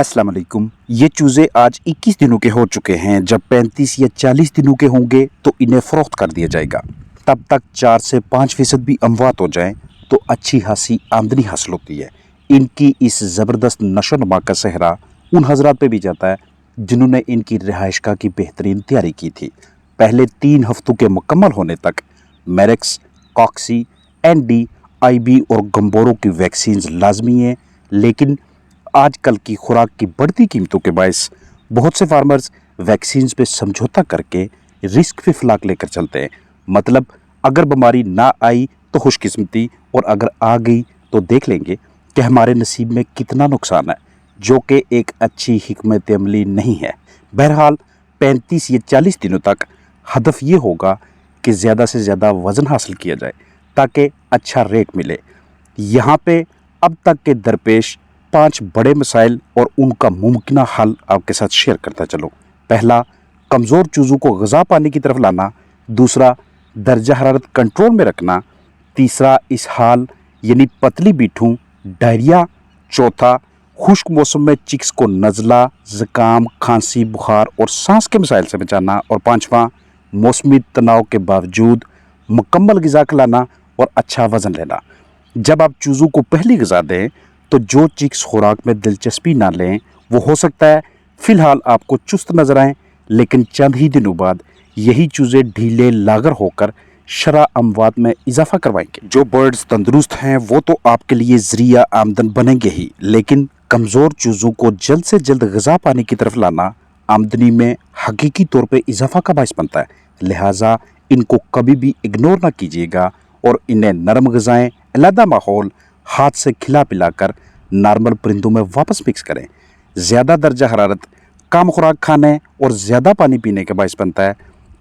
अस्सलाम वालेकुम। ये चूज़े आज 21 दिनों के हो चुके हैं। जब 35 या 40 दिनों के होंगे तो इन्हें फ़रोख्त कर दिया जाएगा। तब तक 4 से 5% भी अमवात हो जाएं तो अच्छी खासी आमदनी हासिल होती है। इनकी इस ज़बरदस्त नशो-नुमा का सेहरा उन हज़रात पे भी जाता है जिन्होंने इनकी रिहाइशगाह की बेहतरीन तैयारी की थी। पहले 3 हफ्तों के मुकम्मल होने तक मेरेक्स, कॉक्सी, एनडी, आईबी और गंबोरों की वैक्सीन लाजमी है, लेकिन आजकल की खुराक की बढ़ती कीमतों के बायस बहुत से फार्मर्स वैक्सीन पे समझौता करके रिस्क पे फ्लाक लेकर चलते हैं। मतलब अगर बीमारी ना आई तो खुशकिस्मती, और अगर आ गई तो देख लेंगे कि हमारे नसीब में कितना नुकसान है, जो कि एक अच्छी हिकमत अमली नहीं है। बहरहाल 35 या 40 दिनों तक हदफ ये होगा कि ज़्यादा से ज़्यादा वज़न हासिल किया जाए ताकि अच्छा रेट मिले। यहाँ पे अब तक के दरपेश 5 बड़े मसाइल और उनका मुमकिन हल आपके साथ शेयर करता चलो। पहला, कमज़ोर चूज़ों को ग़िज़ा पानी की तरफ लाना। दूसरा, दर्जा हरारत कंट्रोल में रखना। तीसरा, इसहाल यानी पतली बीठूं, डायरिया। चौथा, खुश्क मौसम में चिक्स को नज़ला, ज़ुकाम, खांसी, बुखार और सांस के मसाइल से बचाना। और पाँचवा, मौसमी तनाव के बावजूद मुकम्मल ग़िज़ा खिलाना और अच्छा वज़न लेना। जब आप चूज़ों को पहली ग़िज़ा दें तो जो चिक्स खुराक में दिलचस्पी ना लें वो हो सकता है फ़िलहाल आपको चुस्त नज़र आएँ, लेकिन चंद ही दिनों बाद यही चूज़े ढीले लागर होकर शरह अमवात में इजाफा करवाएंगे। जो बर्ड्स तंदुरुस्त हैं वो तो आपके लिए ज़रिया आमदन बनेंगे ही, लेकिन कमज़ोर चूज़ों को जल्द से जल्द ग़िज़ा पानी की तरफ लाना आमदनी में हकीकी तौर पे इजाफा का बायस बनता है। लिहाजा इनको कभी भी इग्नोर ना कीजिएगा और इन्हें नरम ग़िज़ाएँ, अलहदा माहौल, हाथ से खिला पिलाकर नॉर्मल परिंदों में वापस मिक्स करें। ज़्यादा दर्जा हरारत कम खुराक खाने और ज़्यादा पानी पीने का बायस बनता है,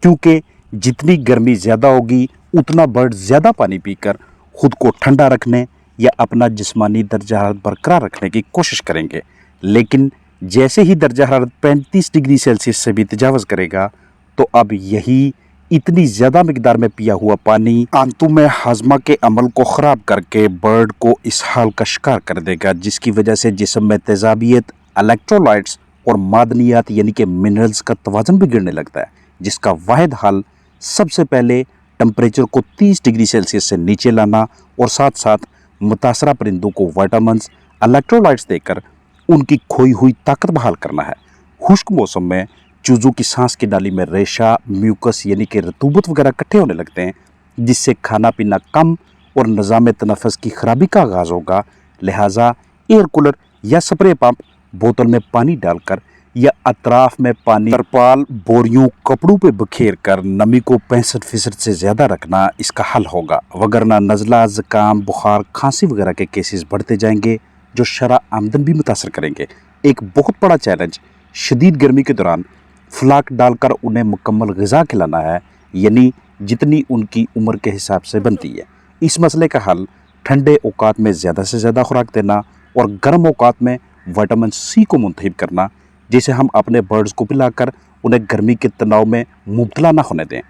क्योंकि जितनी गर्मी ज़्यादा होगी उतना बर्ड ज़्यादा पानी पीकर खुद को ठंडा रखने या अपना जिस्मानी दर्जा हरारत बरकरार रखने की कोशिश करेंगे। लेकिन जैसे ही दर्जा हरारत 35 डिग्री सेल्सियस से भी तजावज़ करेगा तो अब यही इतनी ज़्यादा मिकदार में पिया हुआ पानी आंतों में हाजमा के अमल को ख़राब करके बर्ड को इस हाल का शिकार कर देगा, जिसकी वजह से जिस्म में तेज़ाबियत, इलेक्ट्रोलाइट्स और मादनियात यानी कि मिनरल्स का तवाज़ुन बिगड़ने लगता है, जिसका वाहिद हल सबसे पहले टेम्परेचर को 30 डिग्री सेल्सियस से नीचे लाना और साथ साथ मुतासरा परिंदों को विटामिन्स, इलेक्ट्रोलाइट्स देकर उनकी खोई हुई ताकत बहाल करना है। खुश्क मौसम में चूज़ों की सांस की नाली में रेशा, म्यूकस यानी कि रतूबत वगैरह इकट्ठे होने लगते हैं, जिससे खाना पीना कम और निज़ाम तनफ़ुस की खराबी का आगाज़ होगा। लिहाजा एयर कूलर या स्प्रे पंप बोतल में पानी डालकर या अतराफ में पानी तरपाल, बोरियों, कपड़ों पे बखेर कर नमी को 65% से ज़्यादा रखना इसका हल होगा। वगरना नज़ला, ज़ुकाम, बुखार, खांसी वगैरह के केसेस बढ़ते जाएंगे, जो शरह आमदन भी मुतासर करेंगे। एक बहुत बड़ा चैलेंज शदीद गर्मी के दौरान फ्लाक डालकर उन्हें मुकम्मल ग़िज़ा खिलाना है, यानी जितनी उनकी उम्र के हिसाब से बनती है। इस मसले का हल ठंडे औकात में ज़्यादा से ज़्यादा खुराक देना और गर्म औकात में विटामिन सी को मुंतखब करना, जिसे हम अपने बर्ड्स को पिलाकर उन्हें गर्मी के तनाव में मुब्तला ना होने दें।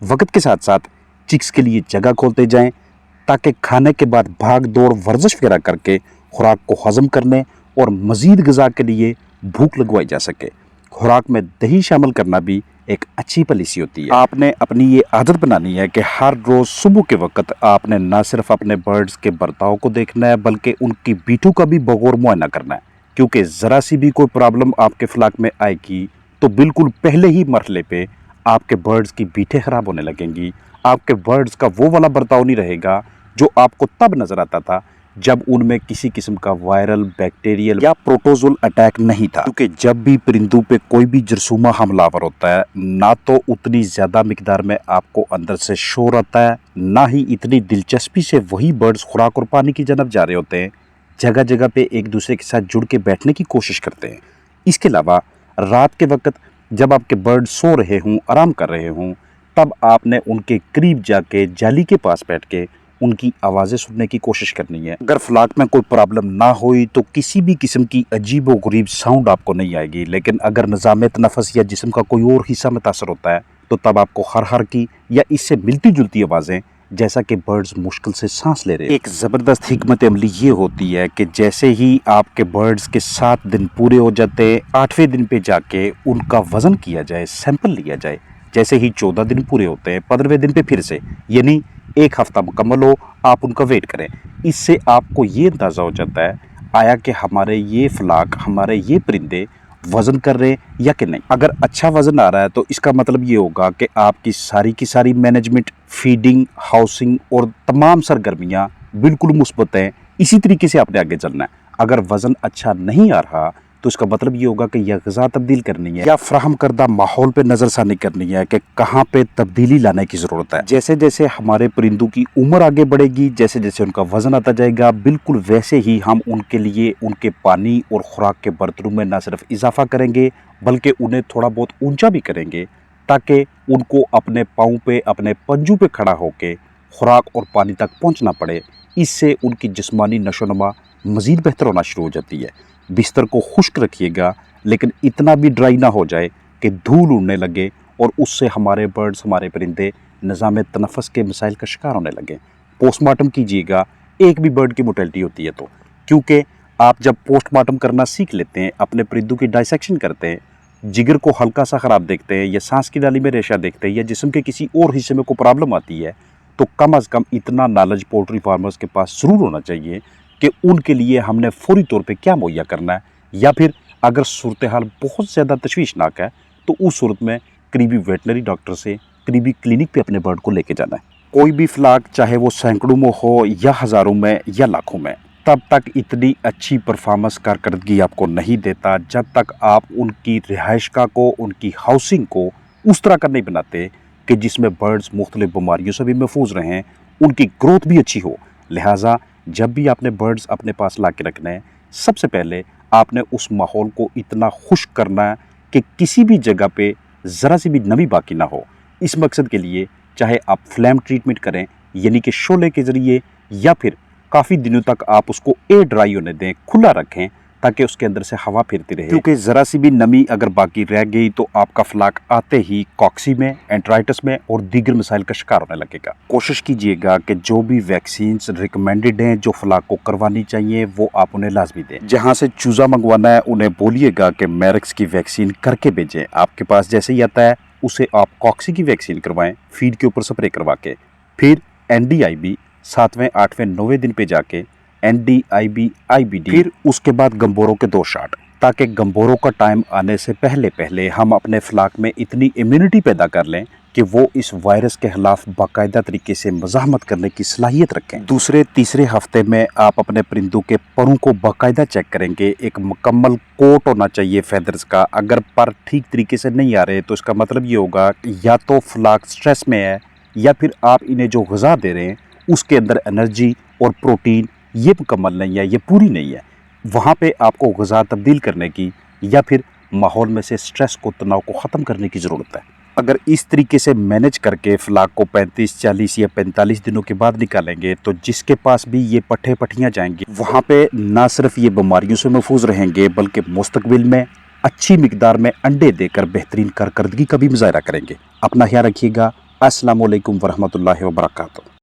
वक्त के साथ साथ चिक्स के लिए जगह खोलते जाएं ताकि खाने के बाद भाग दौड़ वर्जिश वगैरह करके खुराक को हज़म करने और मज़ीद ग़िज़ा के लिए भूख लगवाई जा सके। खुराक में दही शामिल करना भी एक अच्छी पॉलिसी होती है। आपने अपनी ये आदत बनानी है कि हर रोज़ सुबह के वक्त आपने न सिर्फ अपने बर्ड्स के बर्ताव को देखना है बल्कि उनकी बीठों का भी बगौर मुआयना करना है, क्योंकि ज़रा सी भी कोई प्रॉब्लम आपके फ्लाक में आएगी तो बिल्कुल पहले ही मरहले पे आपके बर्ड्स की बीठें ख़राब होने लगेंगी। आपके बर्ड्स का वो वाला बर्ताव नहीं रहेगा जो आपको तब नज़र आता था जब उनमें किसी किस्म का वायरल, बैक्टीरियल या प्रोटोजोल अटैक नहीं था। क्योंकि जब भी परिंदों पे कोई भी जरसूमा हमलावर होता है, ना तो उतनी ज़्यादा मिकदार में आपको अंदर से शोर आता है, ना ही इतनी दिलचस्पी से वही बर्ड्स खुराक और पानी की जानब जा रहे होते हैं। जगह जगह पे एक दूसरे के साथ जुड़ के बैठने की कोशिश करते हैं। इसके अलावा रात के वक्त जब आपके बर्ड सो रहे हों, आराम कर रहे हों, तब आपने उनके करीब जाके जाली के पास बैठ के उनकी आवाज़ें सुनने की कोशिश करनी है। अगर फ्लाक में कोई प्रॉब्लम ना हुई तो किसी भी किस्म की अजीब व गरीब साउंड आपको नहीं आएगी, लेकिन अगर निज़ाम तनफ़ुस या जिस्म का कोई और हिस्सा मुतासर होता है तो तब आपको हर हर की या इससे मिलती जुलती आवाज़ें जैसा कि बर्ड्स मुश्किल से सांस ले रहे हैं। एक ज़बरदस्त हिकमत अमली ये होती है कि जैसे ही आपके बर्ड्स के 7 दिन पूरे हो जाते हैं, 8वें दिन पे जाके उनका वज़न किया जाए, सैंपल लिया जाए। जैसे ही 14 दिन पूरे होते हैं, 15वें दिन पे फिर से, यानी 1 हफ्ता मुकम्मल हो, आप उनका वेट करें। इससे आपको ये अंदाज़ा हो जाता है आया कि हमारे ये फ्लाक, हमारे ये परिंदे वज़न कर रहे हैं या कि नहीं। अगर अच्छा वज़न आ रहा है तो इसका मतलब ये होगा कि आपकी सारी की सारी मैनेजमेंट, फीडिंग, हाउसिंग और तमाम सरगर्मियाँ बिल्कुल मुस्बत हैं। इसी तरीके से आपने आगे चलना है। अगर वज़न अच्छा नहीं आ रहा तो इसका मतलब ये होगा कि यह ग़िज़ा तब्दील करनी है या फ्राहम करदा माहौल पे नज़रसानी करनी है कि कहाँ पे तब्दीली लाने की ज़रूरत है। जैसे जैसे हमारे परिंदों की उम्र आगे बढ़ेगी, जैसे जैसे उनका वज़न आता जाएगा, बिल्कुल वैसे ही हम उनके लिए उनके पानी और ख़ुराक के बर्तनों में न सिर्फ इजाफ़ा करेंगे बल्कि उन्हें थोड़ा बहुत ऊंचा भी करेंगे ताकि उनको अपने पाँव पे, अपने पंजों पे खड़ा होकर ख़ुराक और पानी तक पहुँचना पड़े। इससे उनकी जिस्मानी नशोनुमा मज़ीद बेहतर होना शुरू हो जाती है। बिस्तर को खुश्क रखिएगा, लेकिन इतना भी ड्राई ना हो जाए कि धूल उड़ने लगे और उससे हमारे बर्ड्स, हमारे परिंदे निज़ाम तनफ़्फ़ुस के मसाइल का शिकार होने लगे। पोस्टमार्टम कीजिएगा, एक भी बर्ड की मोर्टेलिटी होती है तो, क्योंकि आप जब पोस्टमार्टम करना सीख लेते हैं, अपने परिंदों की डाइसेक्शन करते हैं, जिगर को हल्का सा ख़राब देखते हैं या सांस की नाली में रेशा देखते हैं या जिस्म के किसी और हिस्से में कोई प्रॉब्लम आती है, तो कम अज़ कम इतना नॉलेज पोल्ट्री फार्मर्स के पास ज़रूर होना चाहिए कि उनके लिए हमने फौरी तौर पे क्या मुहैया करना है। या फिर अगर सूरत हाल बहुत ज़्यादा तशवीशनाक है तो उस सूरत में करीबी वेटनरी डॉक्टर से करीबी क्लिनिक पे अपने बर्ड को लेके जाना है। कोई भी फ्लाक, चाहे वो सैकड़ों में हो या हज़ारों में या लाखों में, तब तक इतनी अच्छी परफॉर्मेंस कारकर्दगी आपको नहीं देता जब तक आप उनकी रिहाइशगाह को, उनकी हाउसिंग को उस तरह का नहीं बनाते कि जिसमें बर्ड्स मुख्तलिफ बीमारियों से भी महफूज रहें, उनकी ग्रोथ भी अच्छी हो। लिहाजा जब भी आपने बर्ड्स अपने पास ला के रखना है, सबसे पहले आपने उस माहौल को इतना खुश्क करना है कि किसी भी जगह पे ज़रा सी भी नमी बाकी ना हो। इस मकसद के लिए चाहे आप फ्लैम ट्रीटमेंट करें, यानी कि शोले के ज़रिए, या फिर काफ़ी दिनों तक आप उसको एयर ड्राई होने दें, खुला रखें ताकि उसके अंदर से हवा फिरती रहे, क्योंकि ज़रा सी भी नमी अगर बाकी रह गई तो आपका फ्लाक आते ही कॉक्सी में, एंट्राइटिस में और दीगर मसाइल का शिकार होने लगेगा। कोशिश कीजिएगा कि जो भी वैक्सीन्स रिकमेंडेड हैं, जो फ्लाक को करवानी चाहिए, वो आप उन्हें लाजमी दें। जहाँ से चूज़ा मंगवाना है उन्हें बोलिएगा कि मैरिक्स की वैक्सीन करके भेजें। आपके पास जैसे ही आता है उसे आप कॉक्सी की वैक्सीन करवाएँ, फीड के ऊपर स्प्रे करवा के। फिर NDIB 7वें, 8वें, 9वें दिन पे जाके NDIB, IBD, फिर उसके बाद गम्बोरों के 2 शॉट, ताकि गम्बोरों का टाइम आने से पहले पहले हम अपने फ्लाक में इतनी इम्यूनिटी पैदा कर लें कि वो इस वायरस के खिलाफ बाकायदा तरीके से मज़ाहमत करने की सलाहियत रखें। दूसरे तीसरे हफ्ते में आप अपने परिंदों के परों को बाकायदा चेक करेंगे। एक मुकम्मल कोट होना चाहिए फैदर्स का। अगर पर ठीक तरीके से नहीं आ रहे तो इसका मतलब ये होगा कि या तो फ्लाक स्ट्रेस में है या फिर आप इन्हें जो ग़िज़ा दे रहे हैं उसके अंदर एनर्जी और प्रोटीन ये मुकम्मल नहीं है, ये पूरी नहीं है। वहाँ पे आपको ग़िज़ा तब्दील करने की या फिर माहौल में से स्ट्रेस को, तनाव को ख़त्म करने की ज़रूरत है। अगर इस तरीके से मैनेज करके फ्लाक को 35, 40 या 45 दिनों के बाद निकालेंगे तो जिसके पास भी ये पट्टे पट्टियाँ जाएंगी वहाँ पे ना सिर्फ ये बीमारियों से महफूज रहेंगे बल्कि मुस्तकबिल में अच्छी मिकदार में अंडे देकर बेहतरीन कारकर्दगी का भी मुजाहरा करेंगे। अपना ख्याल रखिएगा। अस्सलामु अलैकुम वरहमतुल्लाहि वबरकातुहू।